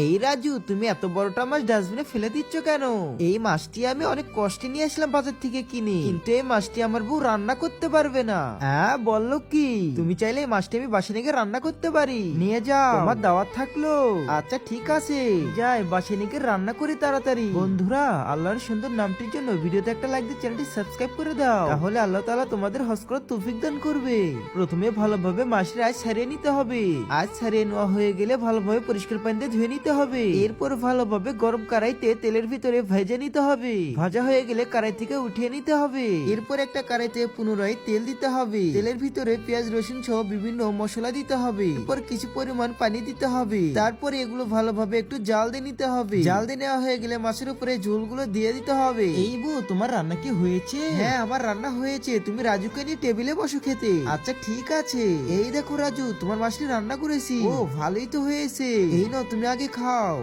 এই রাজু, তুমি এত বড়টা মাছ ডাস্টবিনে ফেলে দিচ্ছ কেন? এই মাছটি আমি অনেক কষ্টে নিয়ে আসলাম বাজার থেকে কিনে, কিন্তু এই মাছটি আমার বউ রান্না করতে পারবে না। হ্যাঁ, বললো কি? তুমি চাইলে এই মাছটি আমি বাসে নিয়ে রান্না করতে পারি, নিয়ে যাও, আমার দাওয়াত থাকলো। আচ্ছা ঠিক আছে, যাই বাসে নিয়ে রান্না করি তাড়াতাড়ি। বন্ধুরা, আল্লাহর সুন্দর নামটির জন্য ভিডিওতে একটা লাইক দিয়ে চ্যানেলটি সাবস্ক্রাইব করে দাও, তাহলে আল্লাহ তাআলা তোমাদের হজ করার তৌফিক দান করবে। প্রথমে ভালোভাবে মাছটি আজ ছাড়িয়ে নিতে হবে। আজ ছাড়িয়ে নেওয়া হয়ে গেলে ভালোভাবে পরিষ্কার পানি দিয়ে ধুয়ে নিতে হবে। এরপর ভালোভাবে গরম কড়াইতে তেলের ভিতরে ভেজে নিতে হবে। ভাজা হয়ে গেলে কড়াই থেকে উঠিয়ে নিতে হবে। এরপর একটা কড়াইতে পুনরায় তেল দিতে হবে। তেলের ভিতরে পেঁয়াজ রসুন সহ বিভিন্ন মশলা দিতে হবে। এরপর কিছু পরিমাণ পানি দিতে হবে। তারপর এগুলো ভালোভাবে একটু জাল দিয়ে নিতে হবে। জাল দিয়ে নেওয়া হয়ে গেলে মাছের উপরে ঝোলগুলো দিয়ে দিতে হবে। এই বউ, তোমার রান্না কি হয়েছে? হ্যাঁ, আমার রান্না হয়েছে। তুমি রাজুকে নিয়ে টেবিলে বসো খেতে। আচ্ছা ঠিক আছে। এই দেখো রাজু, তোমার মাছটি রান্না করেছি। ও, ভালোই তো হয়েছে। এই নাও, তুমি আগে খাও।